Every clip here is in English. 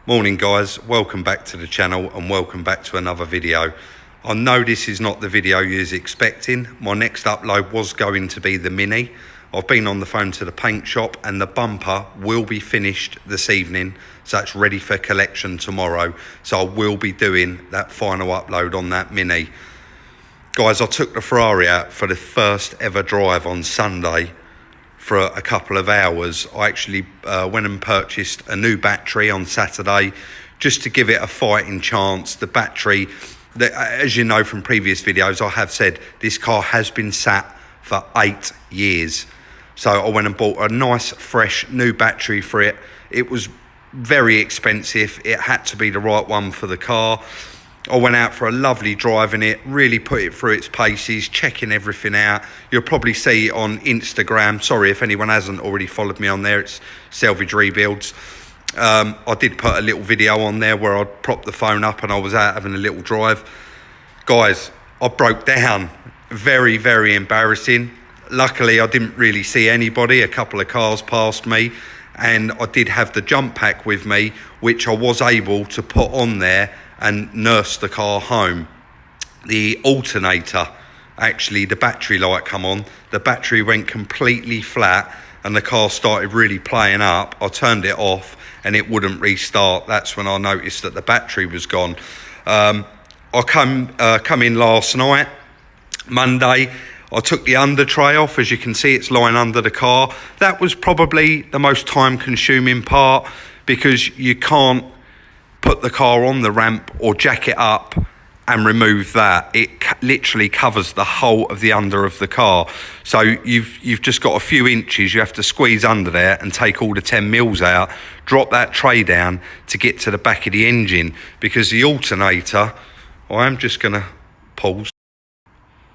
Morning guys, welcome back to the channel and welcome back to another video. I know this is not the video you was expecting. My next upload was going to be the Mini. I've been on the phone to the paint shop and the bumper will be finished this evening, so it's ready for collection tomorrow. So I will be doing that final upload on that Mini. Guys, I took the Ferrari out for the first ever drive on Sunday for a couple of hours. I actually went and purchased a new battery on Saturday just to give it a fighting chance. The battery, as you know from previous videos, I have said this car has been sat for 8 years. So I went and bought a nice fresh new battery for it. It was very expensive. It had to be the right one for the car. I went out for a lovely drive in it, really put it through its paces, checking everything out. You'll probably see on Instagram, sorry if anyone hasn't already followed me on there, it's Salvage Rebuilds. I did put a little video on there where I propped the phone up and I was out having a little drive. Guys, I broke down. Very, very embarrassing. Luckily, I didn't really see anybody. A couple of cars passed me and I did have the jump pack with me, which I was able to put on there and nurse the car home. The alternator, actually the battery light come on, the battery went completely flat and the car started really playing up. I turned it off and it wouldn't restart. That's when I noticed that the battery was gone. I come in last night, Monday. I took the under tray off. As you can see, it's lying under the car. That was probably the most time consuming part because you can't put the car on the ramp or jack it up and remove that. It literally covers the whole of the under of the car. So you've just got a few inches you have to squeeze under there and take all the 10 mils out, drop that tray down to get to the back of the engine, because the alternator, I am just gonna pause.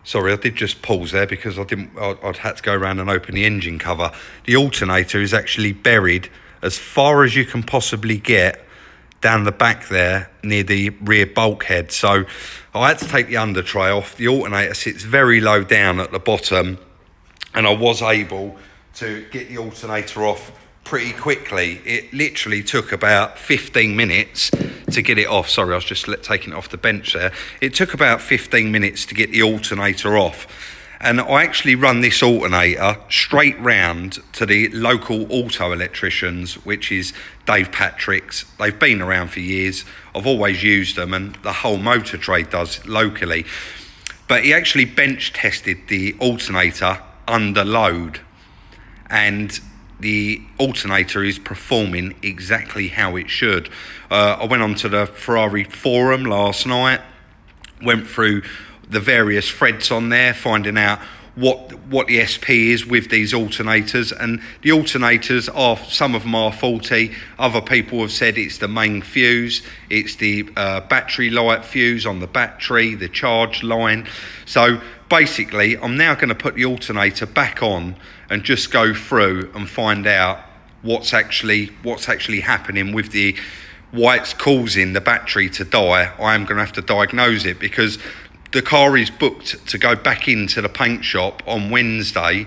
Sorry, I did just pause there because I'd had to go around and open the engine cover. The alternator is actually buried as far as you can possibly get down the back there near the rear bulkhead. So I had to take the under tray off. The alternator sits very low down at the bottom and I was able to get the alternator off pretty quickly. It literally took about 15 minutes to get it off. Sorry, I was just taking it off the bench there. It took about 15 minutes to get the alternator off. And I actually run this alternator straight round to the local auto electricians, which is Dave Patrick's. They've been around for years. I've always used them and the whole motor trade does locally. But he actually bench tested the alternator under load and the alternator is performing exactly how it should. I went onto the Ferrari forum last night, went through the various threads on there, finding out what the SP is with these alternators. And the alternators are, some of them are faulty. Other people have said it's the main fuse, it's the battery light fuse on the battery, the charge line. So basically, I'm now going to put the alternator back on and just go through and find out what's actually happening with why it's causing the battery to die. I am going to have to diagnose it because the car is booked to go back into the paint shop on Wednesday,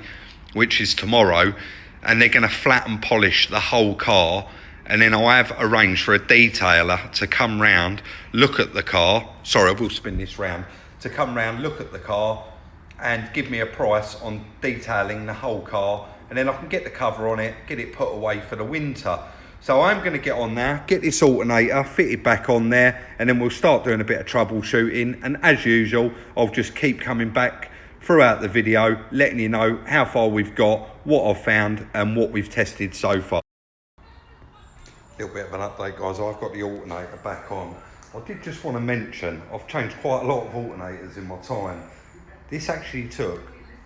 which is tomorrow, and they're going to flat and polish the whole car. And then I have arranged for a detailer to come round, look at the car. Sorry, I will spin this round. To come round, look at the car and give me a price on detailing the whole car. And then I can get the cover on it, get it put away for the winter. So I'm going to get on now, get this alternator fitted back on there, and then we'll start doing a bit of troubleshooting. And as usual, I'll just keep coming back throughout the video, letting you know how far we've got, what I've found, and what we've tested so far. A little bit of an update, guys. I've got the alternator back on. I did just want to mention, I've changed quite a lot of alternators in my time. This actually took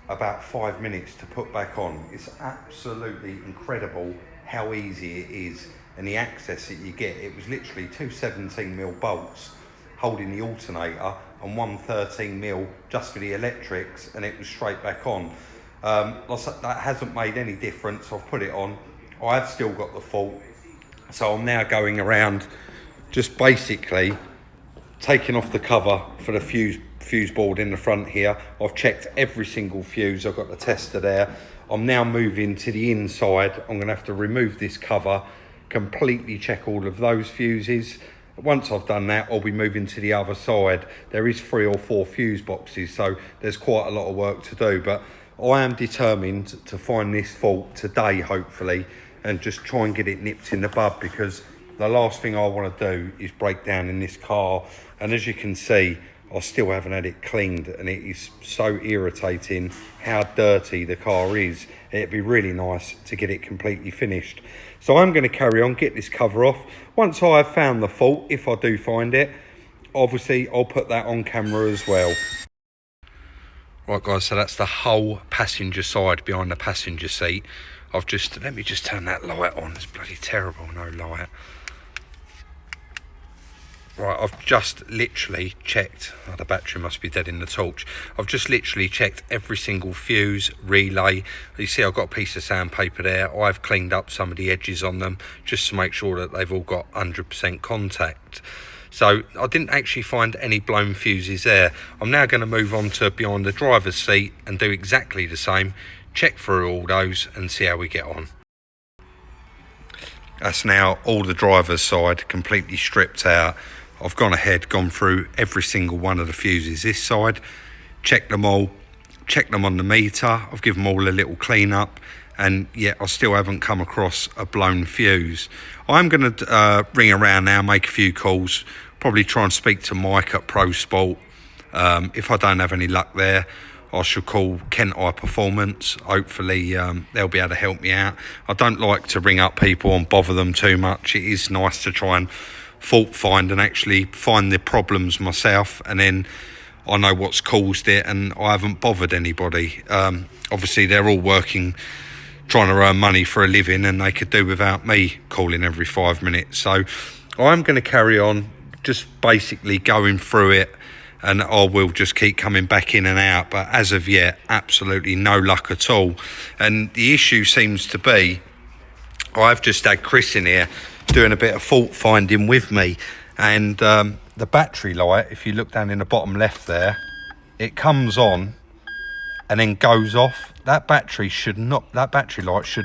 about 5 minutes to put back on. It's absolutely incredible how easy it is and the access that you get. It was literally two 17mm bolts holding the alternator and one 13mm just for the electrics, and it was straight back on. That hasn't made any difference. I've put it on. I have still got the fault, so I'm now going around just basically taking off the cover for the fuse board in the front here. I've checked every single fuse. I've got the tester there. I'm now moving to the inside. I'm going to have to remove this cover, completely check all of those fuses. Once I've done that, I'll be moving to the other side. There is 3 or 4 fuse boxes, so there's quite a lot of work to do, but I am determined to find this fault today, hopefully, and just try and get it nipped in the bud, because the last thing I want to do is break down in this car. And as you can see, I still haven't had it cleaned, and it is so irritating how dirty the car is. It'd be really nice to get it completely finished. So I'm going to carry on, get this cover off. Once I have found the fault, if I do find it, obviously I'll put that on camera as well. Right guys, so that's the whole passenger side behind the passenger seat. Let me just turn that light on. It's bloody terrible, no light. Right, I've just literally checked, oh, the battery must be dead in the torch. I've just literally checked every single fuse, relay. You see I've got a piece of sandpaper there. I've cleaned up some of the edges on them just to make sure that they've all got 100% contact. So I didn't actually find any blown fuses there. I'm now going to move on to behind the driver's seat and do exactly the same. Check through all those and see how we get on. That's now all the driver's side completely stripped out. I've gone ahead, gone through every single one of the fuses this side, checked them all, checked them on the meter. I've given them all a little clean up, and yet I still haven't come across a blown fuse. I'm going to ring around now, make a few calls, probably try and speak to Mike at Pro Sport. If I don't have any luck there, I shall call Kent Eye Performance. Hopefully they'll be able to help me out. I don't like to ring up people and bother them too much. It is nice to try and fault find and actually find the problems myself, and then I know what's caused it, and I haven't bothered anybody. Obviously they're all working, trying to earn money for a living, and they could do without me calling every 5 minutes. So I'm going to carry on just basically going through it, and I will just keep coming back in and out. But as of yet, absolutely no luck at all. And the issue seems to be, I've just had Chris in here doing a bit of fault finding with me, and the battery light, if you look down in the bottom left there, it comes on and then goes off. That battery light should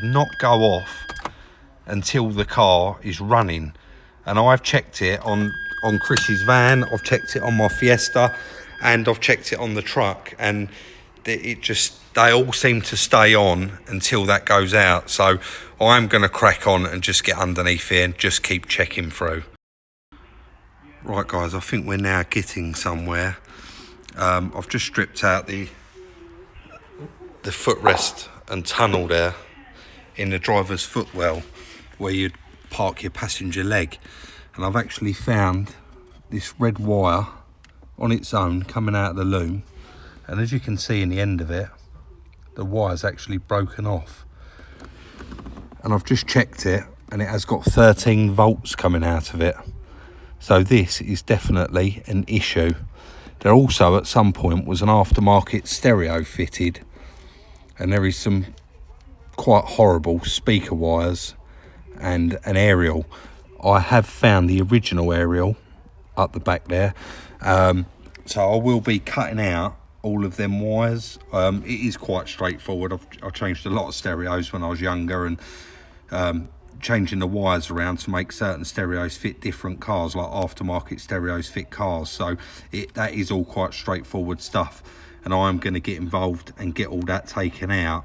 not go off until the car is running. And I've checked it on Chris's van, I've checked it on my Fiesta, and I've checked it on the truck, and they all seem to stay on until that goes out. So I'm going to crack on and just get underneath here and just keep checking through. Right guys, I think we're now getting somewhere. I've just stripped out the footrest and tunnel there in the driver's footwell where you'd park your passenger leg, and I've actually found this red wire on its own coming out of the loom, and as you can see in the end of it, the wire's actually broken off, and I've just checked it and it has got 13 volts coming out of it. So this is definitely an issue. There also at some point was an aftermarket stereo fitted, and there is some quite horrible speaker wires and an aerial. I have found the original aerial up the back there, so I will be cutting out all of them wires. It is quite straightforward. I changed a lot of stereos when I was younger, and changing the wires around to make certain stereos fit different cars, like aftermarket stereos fit cars. So that is all quite straightforward stuff, and I'm going to get involved and get all that taken out.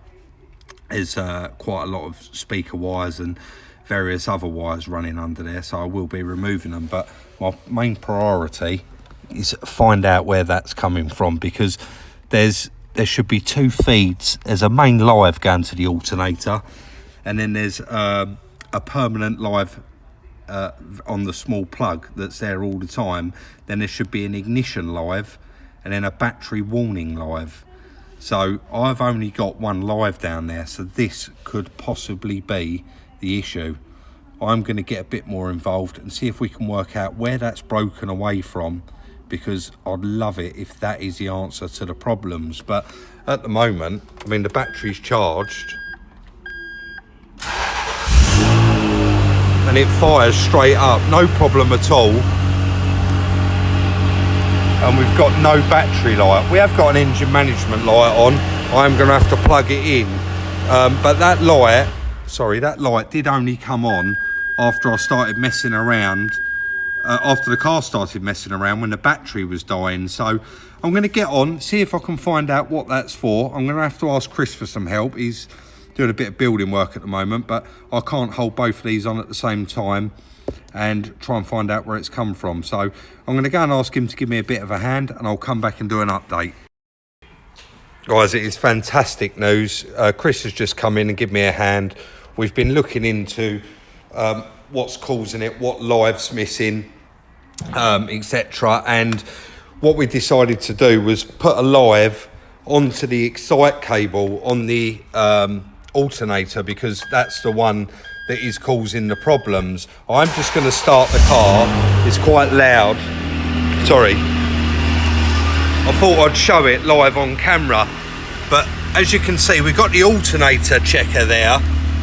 There's quite a lot of speaker wires and various other wires running under there, so I will be removing them. But my main priority is find out where that's coming from, because there should be 2 feeds. There's a main live going to the alternator, and then there's a permanent live on the small plug that's there all the time. Then there should be an ignition live, and then a battery warning live. So I've only got one live down there, so this could possibly be the issue. I'm going to get a bit more involved and see if we can work out where that's broken away from, because I'd love it if that is the answer to the problems. But at the moment, I mean, the battery's charged and it fires straight up, no problem at all. And we've got no battery light. We have got an engine management light on. I'm going to have to plug it in. But that light did only come on after I started messing around, after the car started messing around when the battery was dying. So I'm going to get on, see if I can find out what that's for. I'm going to have to ask Chris for some help. He's doing a bit of building work at the moment, but I can't hold both of these on at the same time and try and find out where it's come from. So I'm going to go and ask him to give me a bit of a hand, and I'll come back and do an update. Guys, it is fantastic news. Chris has just come in and given me a hand. We've been looking into what's causing it, what live's missing, etc. And what we decided to do was put a live onto the excite cable on the alternator, because that's the one that is causing the problems. I'm just going to start the car. It's quite loud. Sorry. I thought I'd show it live on camera, but as you can see, we've got the alternator checker there,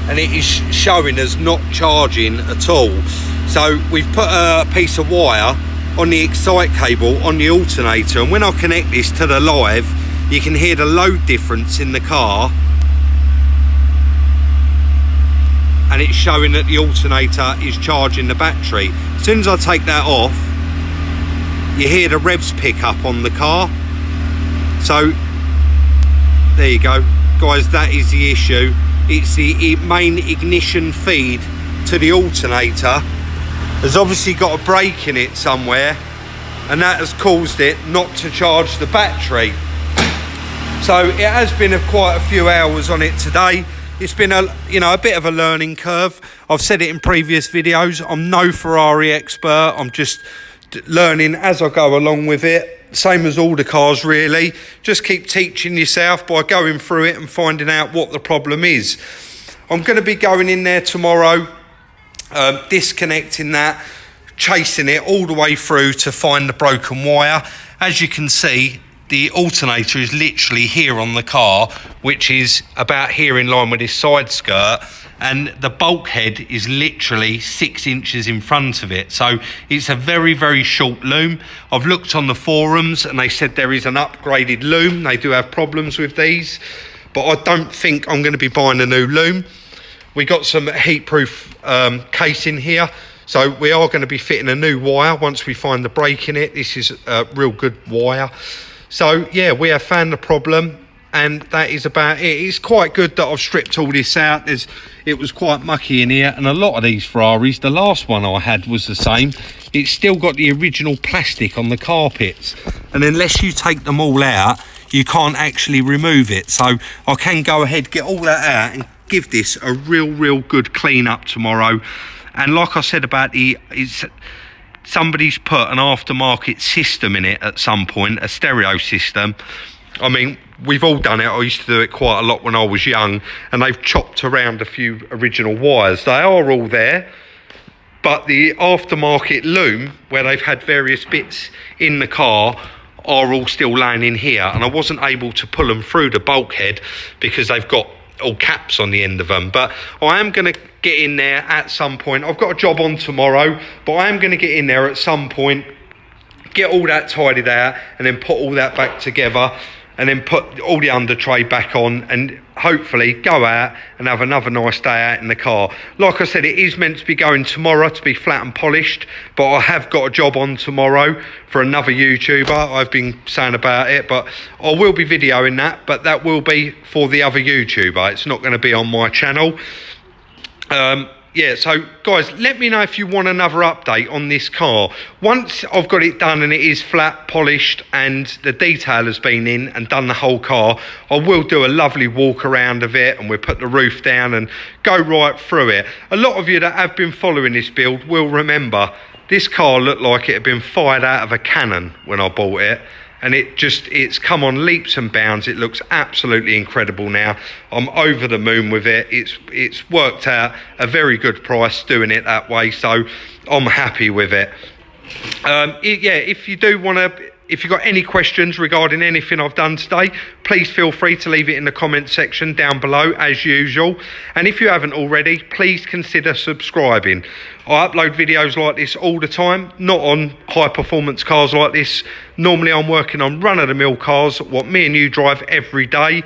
and it is showing us not charging at all. So we've put a piece of wire on the excite cable on the alternator, and when I connect this to the live, you can hear the load difference in the car, and it's showing that the alternator is charging the battery. As soon as I take that off, you hear the revs pick up on the car. So there you go, guys, that is the issue. It's the main ignition feed to the alternator has obviously got a break in it somewhere, and that has caused it not to charge the battery. So it has been quite a few hours on it today. It's been a bit of a learning curve. I've said it in previous videos, I'm no Ferrari expert. I'm just learning as I go along with it. Same as all the cars really. Just keep teaching yourself by going through it and finding out what the problem is. I'm going to be going in there tomorrow, disconnecting that, chasing it all the way through to find the broken wire. As you can see, the alternator is literally here on the car, which is about here in line with this side skirt, and the bulkhead is literally 6 inches in front of it. So it's a very, very short loom. I've looked on the forums and they said there is an upgraded loom. They do have problems with these, but I don't think I'm going to be buying a new loom. We got some heat-proof casing here, so we are going to be fitting a new wire once we find the break in it. This is a real good wire. So yeah, we have found the problem, and that is about it. It's quite good that I've stripped all this out. It was quite mucky in here, and a lot of these Ferraris, the last one I had was the same. It's still got the original plastic on the carpets, and unless you take them all out, you can't actually remove it. So I can go ahead, get all that out, and give this a real good clean up tomorrow. And like I said about somebody's put an aftermarket system in it at some point, a stereo system. I mean, we've all done it. I used to do it quite a lot when I was young, and they've chopped around a few original wires. They are all there, but the aftermarket loom, where they've had various bits in the car, are all still laying in here, and I wasn't able to pull them through the bulkhead because they've got all caps on the end of them. But I am going to get in there at some point. I've got a job on tomorrow, but I am going to get in there at some point, get all that tidied out, and then put all that back together, and then put all the under tray back on, and hopefully go out and have another nice day out in the car. Like I said, it is meant to be going tomorrow to be flat and polished, but I have got a job on tomorrow for another YouTuber. I've been saying about it, but I will be videoing that, but that will be for the other YouTuber. It's not going to be on my channel. Yeah, so guys, let me know if you want another update on this car. Once I've got it done and it is flat, polished, and the detail has been in and done the whole car, I will do a lovely walk around of it, and we'll put the roof down and go right through it. A lot of you that have been following this build will remember this car looked like it had been fired out of a cannon when I bought it. And it's come on leaps and bounds. It looks absolutely incredible now. I'm over the moon with it. It's worked out a very good price doing it that way, so I'm happy with it. Yeah, if you do want to, if you've got any questions regarding anything I've done today, please feel free to leave it in the comment section down below as usual. And if you haven't already, please consider subscribing. I upload videos like this all the time, not on high performance cars like this. Normally I'm working on run-of-the-mill cars, what me and you drive every day.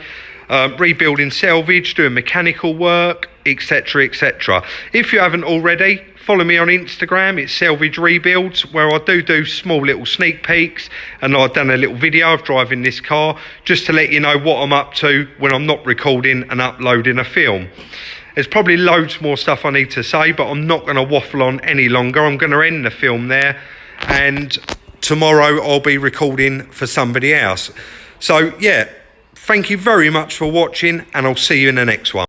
rebuilding salvage, doing mechanical work, etc, etc. If you haven't already, follow me on Instagram. It's Salvage Rebuilds, where I do small little sneak peeks, and I've done a little video of driving this car just to let you know what I'm up to when I'm not recording and uploading a film. There's probably loads more stuff I need to say, but I'm not going to waffle on any longer. I'm going to end the film there, and tomorrow I'll be recording for somebody else. So yeah, thank you very much for watching, and I'll see you in the next one.